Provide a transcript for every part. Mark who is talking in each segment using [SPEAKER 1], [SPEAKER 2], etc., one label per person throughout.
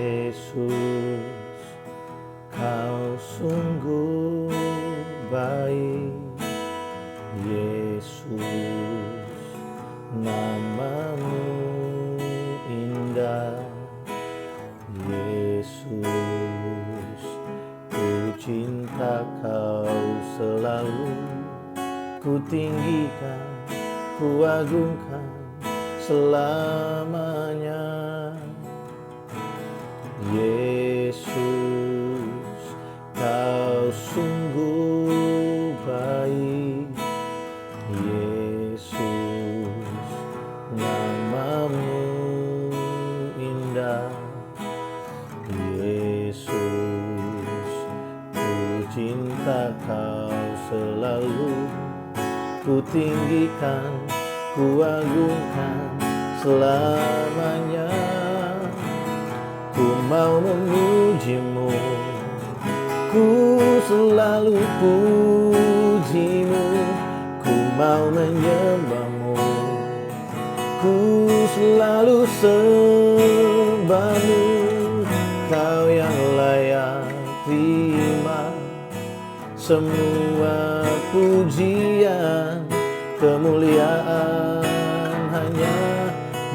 [SPEAKER 1] Yesus, Kau sungguh baik. Yesus, namamu indah. Yesus, ku cinta Kau selalu. Ku tinggikan, ku agungkan selamanya. Yesus, Kau sungguh baik. Yesus, namamu indah. Yesus, ku cinta Kau selalu. Ku tinggikan, ku agungkan selamanya. Ku mau memuji-Mu, ku selalu puji-Mu. Ku mau menyembah-Mu, ku selalu sembah-Mu. Kau yang layak terima semua pujian, kemuliaan hanya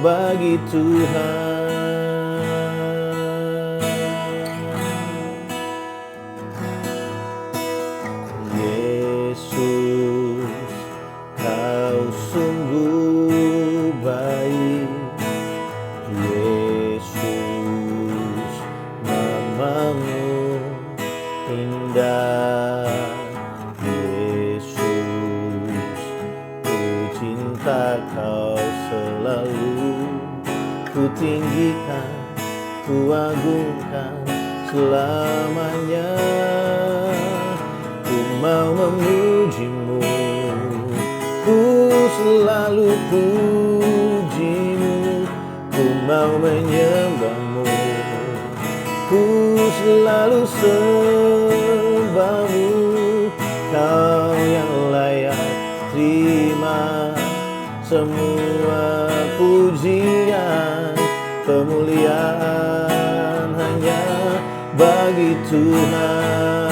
[SPEAKER 1] bagi Tuhan. Yesus, Kau sungguh baik. Yesus, namamu indah. Yesus, ku cinta Kau selalu. Ku tinggikan, ku agungkan selamanya. Ku mau memuji-Mu, ku selalu puji-Mu. Ku mau menyembah-Mu, ku selalu sembah-Mu. Kau yang layak terima semua pujian, kemuliaan hanya bagi Tuhan.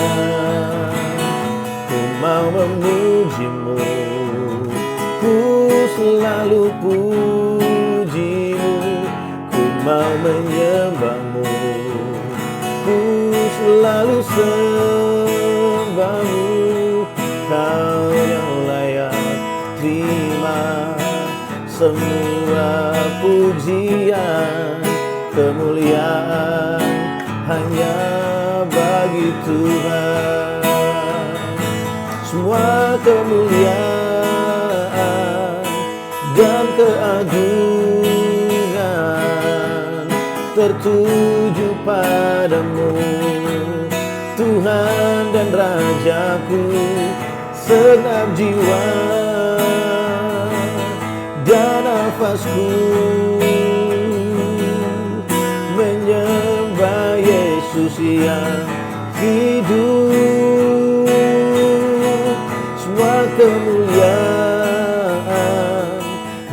[SPEAKER 1] Ku mau memuji-Mu, ku selalu puji-Mu. Ku mau menyembah-Mu, ku selalu sembah-Mu. Kau yang layak terima semua pujian, kemuliaan hanya bagi Tuhan. Semua kemuliaan dan keagungan tertuju padamu, Tuhan dan Rajaku. Segenap jiwa dan nafasku menyembah Yesus yang hidup. Semua kemuliaan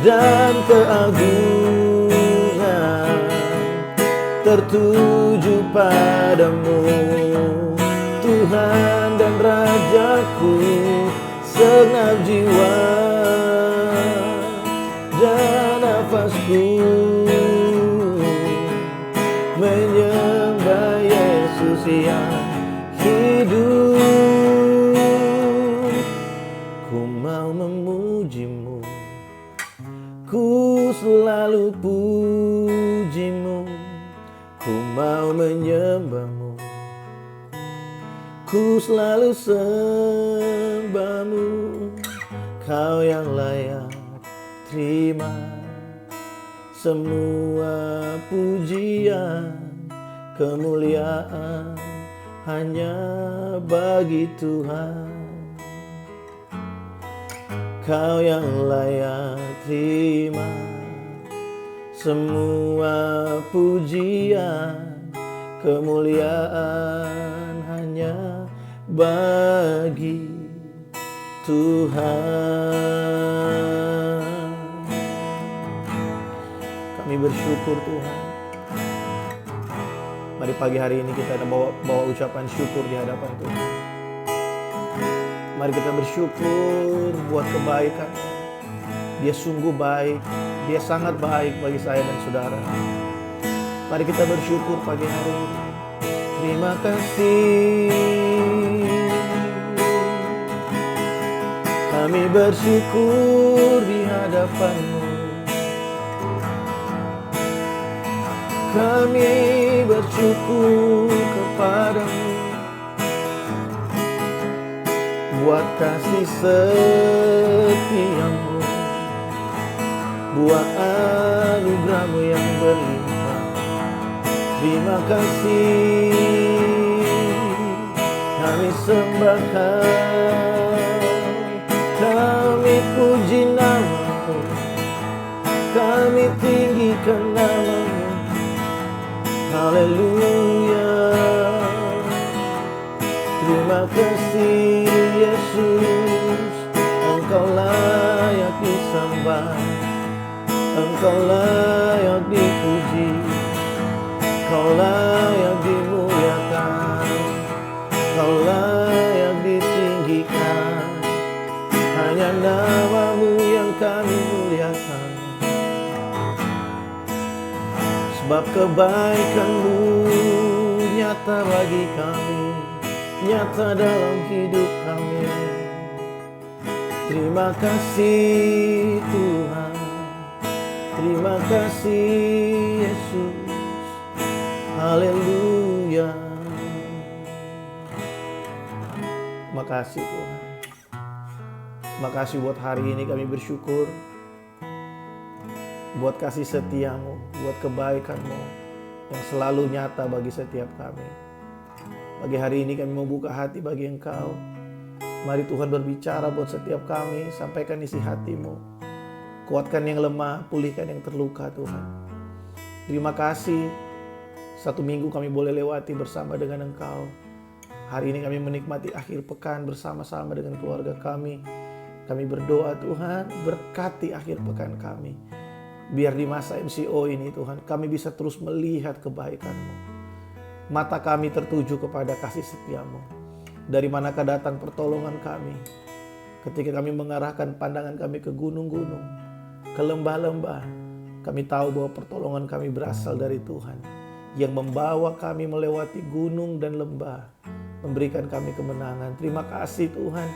[SPEAKER 1] dan keagungan tertuju padamu, Tuhan dan Rajaku. Segenap jiwa dan nafasku menyembah Yesus yang hidup. Ku mau memuji-Mu, ku selalu puji-Mu. Ku mau menyembah-Mu, ku selalu sembah-Mu. Kau yang layak terima semua pujian, kemuliaan hanya bagi Tuhan. Kau yang layak terima semua pujian, kemuliaan hanya bagi Tuhan. Kami bersyukur Tuhan. Mari pagi hari ini kita bawa ucapan syukur di hadapan Tuhan. Mari kita bersyukur buat kebaikan. Dia sungguh baik, dia sangat baik bagi saya dan saudara. Mari kita bersyukur pagi hari ini. Terima kasih. Kami bersyukur di hadapan-Mu. Kami bersyukur kepadamu buat kasih setiamu, buat anugerah-Mu yang berlimpah. Terima kasih, kami sembahkan, kami puji nama-Mu, kami tinggikan nama-Mu. Haleluya. Terima kasih Yesus, Engkau layak disembah, Engkau layak dipuji, Engkau layak dimuliakan, Engkau layak ditinggikan. Hanya nama-Mu yang kami muliakan. Sebab kebaikan-Mu nyata bagi kami, nyata dalam hidup kami. Terima kasih Tuhan, terima kasih Yesus. Haleluya. Makasih Tuhan. Makasih buat hari ini kami bersyukur, buat kasih setia-Mu, buat kebaikan-Mu yang selalu nyata bagi setiap kami. Pagi hari ini kami membuka hati bagi Engkau. Mari Tuhan berbicara buat setiap kami, sampaikan isi hati-Mu. Kuatkan yang lemah, pulihkan yang terluka Tuhan. Terima kasih, satu minggu kami boleh lewati bersama dengan Engkau. Hari ini kami menikmati akhir pekan bersama-sama dengan keluarga kami. Kami berdoa Tuhan, berkati akhir pekan kami. Biar di masa MCO ini Tuhan, kami bisa terus melihat kebaikan-Mu. Mata kami tertuju kepada kasih setia-Mu. Dari manakah datang pertolongan kami? Ketika kami mengarahkan pandangan kami ke gunung-gunung, ke lembah-lembah, kami tahu bahwa pertolongan kami berasal dari Tuhan, yang membawa kami melewati gunung dan lembah, memberikan kami kemenangan. Terima kasih Tuhan.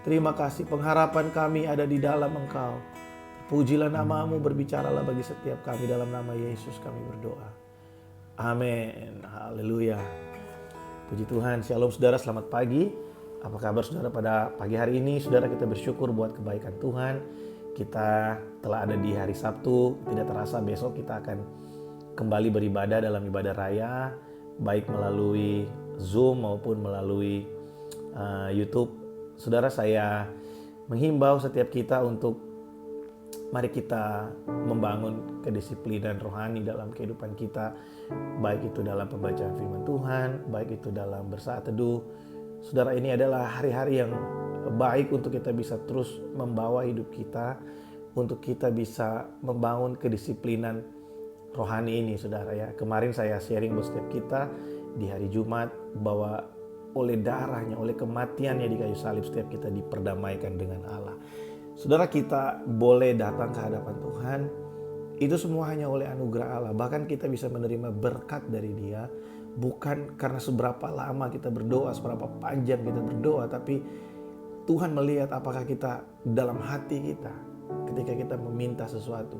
[SPEAKER 1] Terima kasih, pengharapan kami ada di dalam Engkau. Pujilah nama-Mu, berbicaralah bagi setiap kami. Dalam nama Yesus kami berdoa. Amin. Haleluya. Puji Tuhan. Shalom saudara, selamat pagi. Apa kabar saudara pada pagi hari ini? Saudara, kita bersyukur buat kebaikan Tuhan. Kita telah ada di hari Sabtu. Tidak terasa besok kita akan kembali beribadah dalam ibadah raya. Baik melalui Zoom maupun melalui YouTube. Saudara, saya menghimbau setiap kita untuk mari kita membangun kedisiplinan rohani dalam kehidupan kita, baik itu dalam pembacaan firman Tuhan, baik itu dalam bersaat teduh. Saudara, ini adalah hari-hari yang baik untuk kita bisa terus membawa hidup kita, untuk kita bisa membangun kedisiplinan rohani ini, saudara ya. Kemarin saya sharing buat setiap kita di hari Jumat bahwa oleh darahnya, oleh kematiannya di kayu salib, setiap kita diperdamaikan dengan Allah. Saudara, kita boleh datang ke hadapan Tuhan, itu semua hanya oleh anugerah Allah. Bahkan kita bisa menerima berkat dari Dia, bukan karena seberapa lama kita berdoa, seberapa panjang kita berdoa, tapi Tuhan melihat apakah kita dalam hati kita ketika kita meminta sesuatu.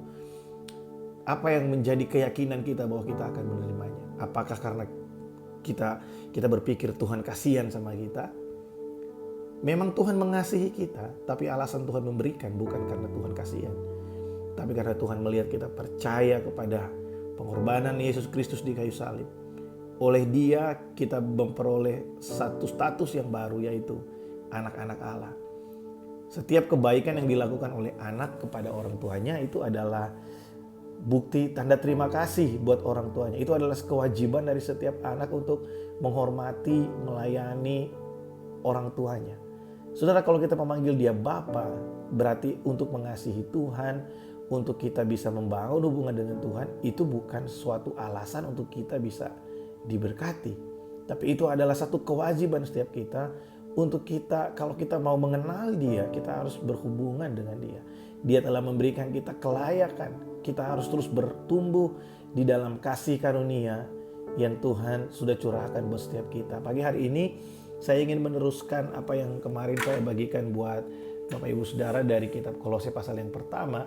[SPEAKER 1] Apa yang menjadi keyakinan kita bahwa kita akan menerimanya? Apakah karena kita berpikir Tuhan kasihan sama kita? Memang Tuhan mengasihi kita, tapi alasan Tuhan memberikan bukan karena Tuhan kasihan, tapi karena Tuhan melihat kita percaya kepada pengorbanan Yesus Kristus di kayu salib. Oleh Dia kita memperoleh satu status yang baru, yaitu anak-anak Allah. Setiap kebaikan yang dilakukan oleh anak kepada orang tuanya itu adalah bukti tanda terima kasih buat orang tuanya. Itu adalah kewajiban dari setiap anak untuk menghormati, melayani orang tuanya. Saudara, kalau kita memanggil dia Bapa, berarti untuk mengasihi Tuhan, untuk kita bisa membangun hubungan dengan Tuhan, itu bukan suatu alasan untuk kita bisa diberkati. Tapi itu adalah satu kewajiban setiap kita untuk kita, kalau kita mau mengenal Dia, kita harus berhubungan dengan Dia. Dia telah memberikan kita kelayakan. Kita harus terus bertumbuh di dalam kasih karunia yang Tuhan sudah curahkan buat setiap kita. Pagi hari ini saya ingin meneruskan apa yang kemarin saya bagikan buat Bapak Ibu Saudara dari kitab Kolose pasal yang pertama.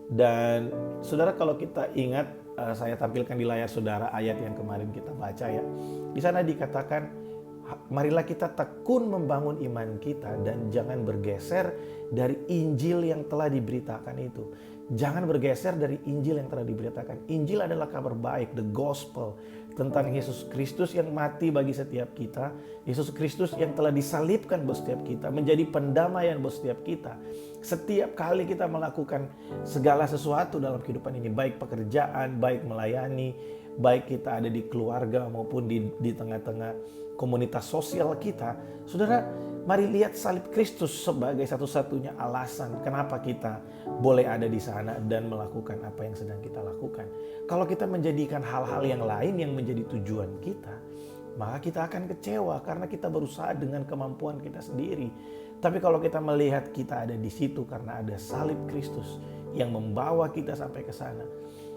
[SPEAKER 1] Dan saudara, kalau kita ingat, saya tampilkan di layar saudara ayat yang kemarin kita baca ya. Di sana dikatakan, marilah kita tekun membangun iman kita dan jangan bergeser dari Injil yang telah diberitakan itu. Jangan bergeser dari Injil yang telah diberitakan. Injil adalah kabar baik, the gospel, tentang Yesus Kristus yang mati bagi setiap kita. Yesus Kristus yang telah disalibkan buat setiap kita, menjadi pendamaian buat setiap kita. Setiap kali kita melakukan segala sesuatu dalam kehidupan ini, baik pekerjaan, baik melayani, baik kita ada di keluarga maupun di tengah-tengah komunitas sosial kita, saudara, mari lihat salib Kristus sebagai satu-satunya alasan kenapa kita boleh ada di sana dan melakukan apa yang sedang kita lakukan. Kalau kita menjadikan hal-hal yang lain yang menjadi tujuan kita, maka kita akan kecewa karena kita berusaha dengan kemampuan kita sendiri. Tapi kalau kita melihat kita ada di situ karena ada salib Kristus yang membawa kita sampai ke sana,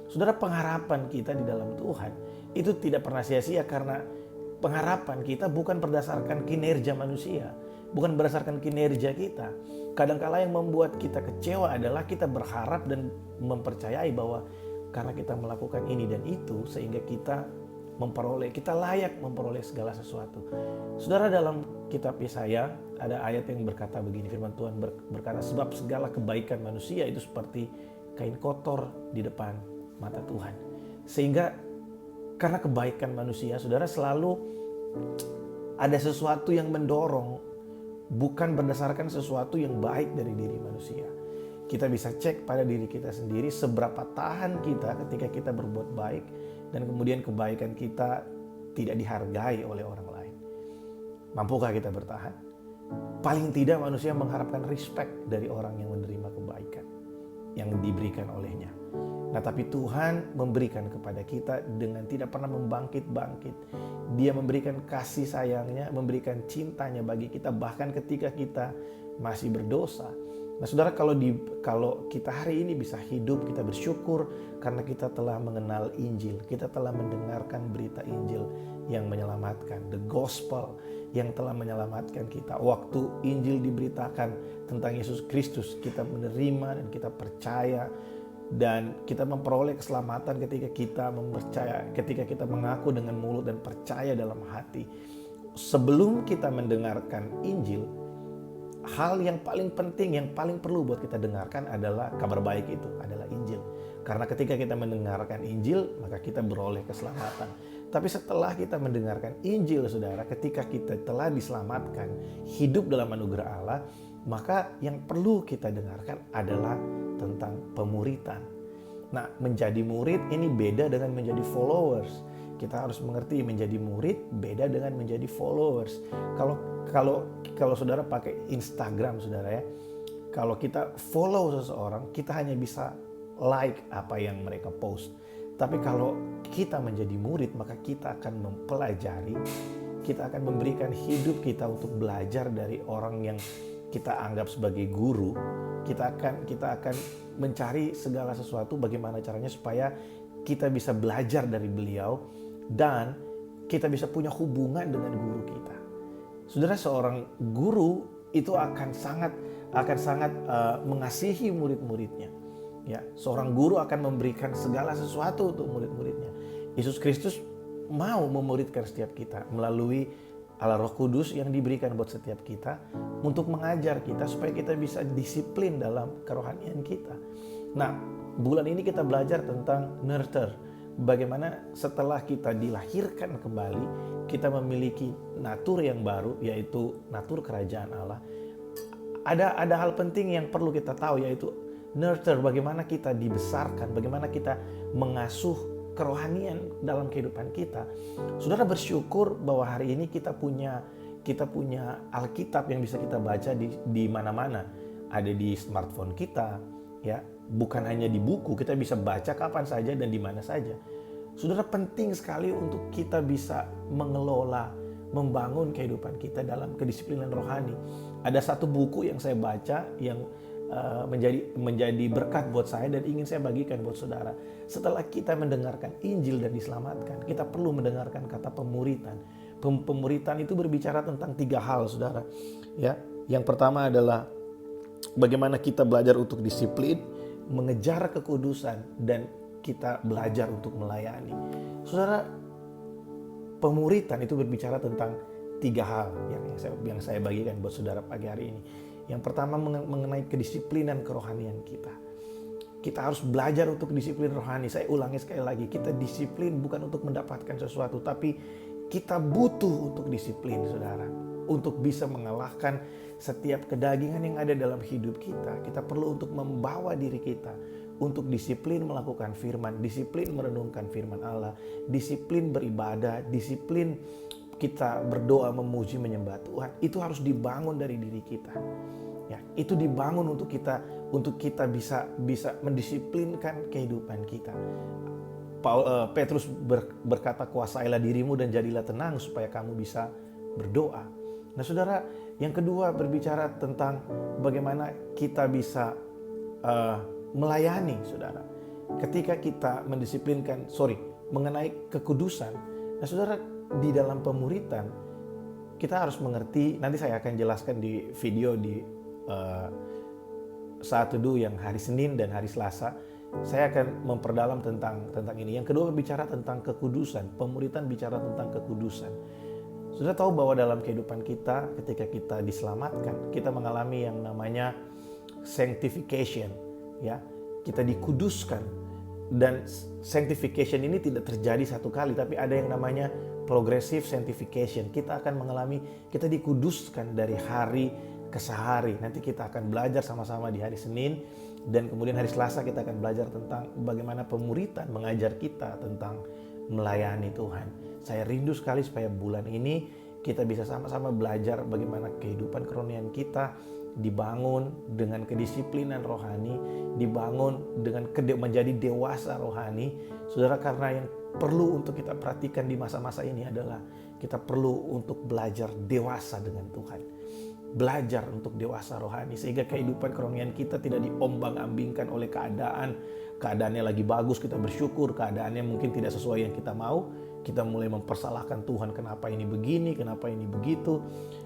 [SPEAKER 1] saudara, pengharapan kita di dalam Tuhan itu tidak pernah sia-sia, karena pengharapan kita bukan berdasarkan kinerja manusia, bukan berdasarkan kinerja kita. Kadang-kala yang membuat kita kecewa adalah kita berharap dan mempercayai bahwa karena kita melakukan ini dan itu, sehingga kita layak memperoleh segala sesuatu. Saudara, dalam kitab Yesaya ada ayat yang berkata begini, firman Tuhan berkata, sebab segala kebaikan manusia itu seperti kain kotor di depan mata Tuhan. Sehingga karena kebaikan manusia, saudara, selalu ada sesuatu yang mendorong, bukan berdasarkan sesuatu yang baik dari diri manusia. Kita bisa cek pada diri kita sendiri seberapa tahan kita ketika kita berbuat baik dan kemudian kebaikan kita tidak dihargai oleh orang lain. Mampukah kita bertahan? Paling tidak manusia mengharapkan respect dari orang yang menerima kebaikan yang diberikan olehnya. Nah, tapi Tuhan memberikan kepada kita dengan tidak pernah membangkit-bangkit. Dia memberikan kasih sayangnya, memberikan cintanya bagi kita bahkan ketika kita masih berdosa. Nah, saudara, kalau kita hari ini bisa hidup, kita bersyukur karena kita telah mengenal Injil. Kita telah mendengarkan berita Injil yang menyelamatkan, the gospel yang telah menyelamatkan kita. Waktu Injil diberitakan tentang Yesus Kristus, kita menerima dan kita percaya. Dan kita memperoleh keselamatan ketika kita mengaku dengan mulut dan percaya dalam hati. Sebelum kita mendengarkan Injil, hal yang paling penting, yang paling perlu buat kita dengarkan adalah kabar baik itu, adalah Injil. Karena ketika kita mendengarkan Injil, maka kita beroleh keselamatan. Tapi setelah kita mendengarkan Injil, saudara, ketika kita telah diselamatkan, hidup dalam anugerah Allah, maka yang perlu kita dengarkan adalah tentang pemuritan. Nah, menjadi murid ini beda dengan menjadi followers. Kita harus mengerti, menjadi murid beda dengan menjadi followers. Kalau saudara pakai Instagram, saudara ya, kalau kita follow seseorang, kita hanya bisa like apa yang mereka post. Tapi kalau kita menjadi murid, maka kita akan mempelajari, kita akan memberikan hidup kita untuk belajar dari orang yang kita anggap sebagai guru. Kita akan mencari segala sesuatu bagaimana caranya supaya kita bisa belajar dari beliau dan kita bisa punya hubungan dengan guru kita. Saudara, seorang guru itu akan sangat mengasihi murid-muridnya. Ya, seorang guru akan memberikan segala sesuatu untuk murid-muridnya. Yesus Kristus mau memuridkan setiap kita melalui Allah Roh Kudus yang diberikan buat setiap kita untuk mengajar kita supaya kita bisa disiplin dalam kerohanian kita. Nah, bulan ini kita belajar tentang nurture. Bagaimana setelah kita dilahirkan kembali, kita memiliki natur yang baru, yaitu natur kerajaan Allah. Ada hal penting yang perlu kita tahu, yaitu nurture, bagaimana kita dibesarkan, bagaimana kita mengasuh kerohanian dalam kehidupan kita. Saudara, bersyukur bahwa hari ini kita punya Alkitab yang bisa kita baca di mana-mana. Ada di smartphone kita, ya. Bukan hanya di buku, kita bisa baca kapan saja dan di mana saja. Saudara, penting sekali untuk kita bisa mengelola, membangun kehidupan kita dalam kedisiplinan rohani. Ada satu buku yang saya baca yang menjadi berkat buat saya dan ingin saya bagikan buat saudara. Setelah kita mendengarkan Injil dan diselamatkan, kita perlu mendengarkan kata pemuritan. Pemuritan itu berbicara tentang 3 hal, saudara. Ya, yang pertama adalah bagaimana kita belajar untuk disiplin, mengejar kekudusan, dan kita belajar untuk melayani. Saudara, pemuritan itu berbicara tentang 3 hal yang saya bagikan buat saudara pagi hari ini. Yang pertama mengenai kedisiplinan kerohanian kita. Kita harus belajar untuk disiplin rohani. Saya ulangi sekali lagi, kita disiplin bukan untuk mendapatkan sesuatu, tapi kita butuh untuk disiplin, saudara. Untuk bisa mengalahkan setiap kedagingan yang ada dalam hidup kita. Kita perlu untuk membawa diri kita untuk disiplin melakukan firman, disiplin merenungkan firman Allah, disiplin beribadah, disiplin kita berdoa, memuji, menyembah Tuhan. Itu harus dibangun dari diri kita. Ya, itu dibangun untuk kita bisa mendisiplinkan kehidupan kita. Petrus berkata, kuasailah dirimu dan jadilah tenang supaya kamu bisa berdoa. Nah, saudara, yang kedua berbicara tentang bagaimana kita bisa melayani, saudara. Ketika kita mengenai kekudusan. Nah, saudara, di dalam pemuritan kita harus mengerti, nanti saya akan jelaskan di video di saat teduh yang hari Senin dan hari Selasa. Saya akan memperdalam tentang ini. Yang kedua berbicara tentang kekudusan. Pemuritan bicara tentang kekudusan. Sudah tahu bahwa dalam kehidupan kita, ketika kita diselamatkan, kita mengalami yang namanya sanctification, ya. Kita dikuduskan, dan sanctification ini tidak terjadi satu kali, tapi ada yang namanya progressive sanctification. Kita akan mengalami, kita dikuduskan dari hari ke sehari. Nanti kita akan belajar sama-sama di hari Senin, dan kemudian hari Selasa kita akan belajar tentang bagaimana pemuritan mengajar kita tentang melayani Tuhan. Saya rindu sekali supaya bulan ini kita bisa sama-sama belajar bagaimana kehidupan kerohanian kita dibangun dengan kedisiplinan rohani, dibangun dengan menjadi dewasa rohani. Saudara, karena yang perlu untuk kita perhatikan di masa-masa ini adalah kita perlu untuk belajar dewasa dengan Tuhan. Belajar untuk dewasa rohani sehingga kehidupan kerohanian kita tidak diombang-ambingkan oleh keadaan. Keadaannya lagi bagus, kita bersyukur. Keadaannya mungkin tidak sesuai yang kita mau, kita mulai mempersalahkan Tuhan, kenapa ini begini, kenapa ini begitu.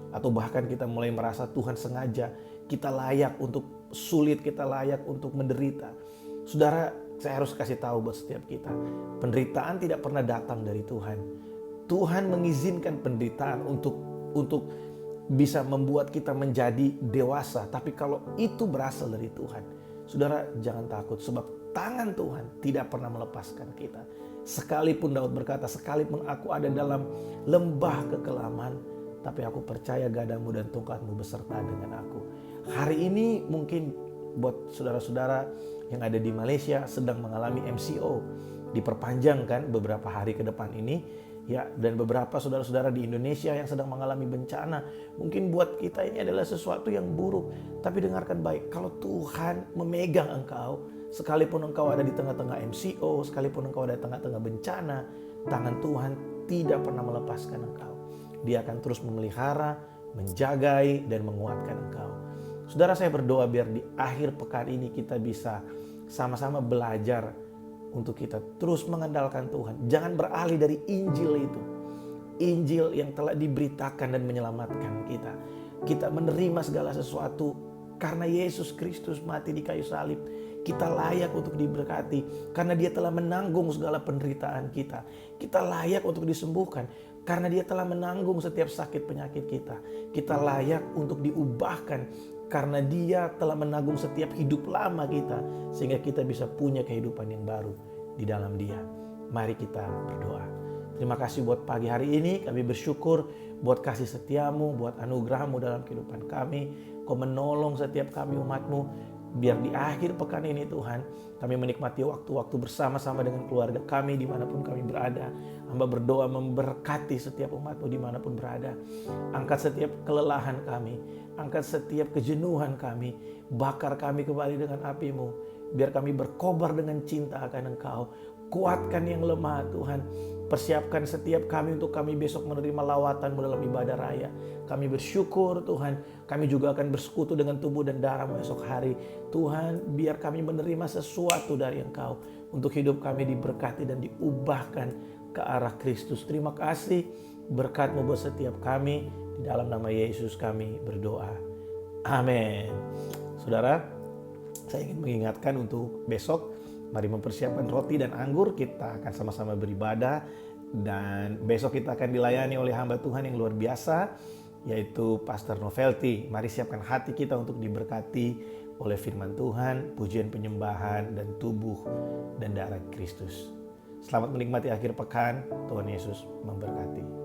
[SPEAKER 1] Atau bahkan kita mulai merasa Tuhan sengaja kita layak untuk sulit, kita layak untuk menderita. Saudara, saya harus kasih tahu buat setiap kita, penderitaan tidak pernah datang dari Tuhan. Tuhan mengizinkan penderitaan untuk bisa membuat kita menjadi dewasa. Tapi kalau itu berasal dari Tuhan, saudara jangan takut, sebab tangan Tuhan tidak pernah melepaskan kita. Sekalipun Daud berkata, sekalipun aku ada dalam lembah kekelaman, tapi aku percaya gadamu dan tongkatmu beserta dengan aku. Hari ini mungkin buat saudara-saudara yang ada di Malaysia sedang mengalami MCO, diperpanjangkan beberapa hari ke depan ini. Ya, dan beberapa saudara-saudara di Indonesia yang sedang mengalami bencana. Mungkin buat kita ini adalah sesuatu yang buruk. Tapi dengarkan baik, kalau Tuhan memegang engkau, sekalipun engkau ada di tengah-tengah MCO, sekalipun engkau ada di tengah-tengah bencana, tangan Tuhan tidak pernah melepaskan engkau. Dia akan terus memelihara, menjagai, dan menguatkan engkau. Saudara, saya berdoa biar di akhir pekan ini kita bisa sama-sama belajar untuk kita terus mengandalkan Tuhan. Jangan beralih dari Injil itu. Injil yang telah diberitakan dan menyelamatkan kita. Kita menerima segala sesuatu karena Yesus Kristus mati di kayu salib. Kita layak untuk diberkati karena Dia telah menanggung segala penderitaan kita. Kita layak untuk disembuhkan karena Dia telah menanggung setiap sakit penyakit kita. Kita layak untuk diubahkan karena Dia telah menanggung setiap hidup lama kita, sehingga kita bisa punya kehidupan yang baru di dalam Dia. Mari kita berdoa. Terima kasih buat pagi hari ini. Kami bersyukur buat kasih setiamu, buat anugerahmu dalam kehidupan kami. Kau menolong setiap kami umatmu. Biar di akhir pekan ini Tuhan, kami menikmati waktu-waktu bersama-sama dengan keluarga kami dimanapun kami berada. Hamba berdoa memberkati setiap umatmu dimanapun berada. Angkat setiap kelelahan kami, angkat setiap kejenuhan kami, bakar kami kembali dengan api-Mu. Biar kami berkobar dengan cinta akan Engkau. Kuatkan yang lemah Tuhan. Persiapkan setiap kami untuk kami besok menerima lawatan-Mu dalam ibadah raya. Kami bersyukur Tuhan, kami juga akan bersekutu dengan tubuh dan darah-Mu esok hari. Tuhan, biar kami menerima sesuatu dari Engkau. Untuk hidup kami diberkati dan diubahkan ke arah Kristus. Terima kasih berkat-Mu buat setiap kami. Di dalam nama Yesus kami berdoa. Amin. Saudara, saya ingin mengingatkan untuk besok, mari mempersiapkan roti dan anggur, kita akan sama-sama beribadah. Dan besok kita akan dilayani oleh hamba Tuhan yang luar biasa, yaitu Pastor Novelty. Mari siapkan hati kita untuk diberkati oleh firman Tuhan, pujian penyembahan, dan tubuh dan darah Kristus. Selamat menikmati akhir pekan. Tuhan Yesus memberkati.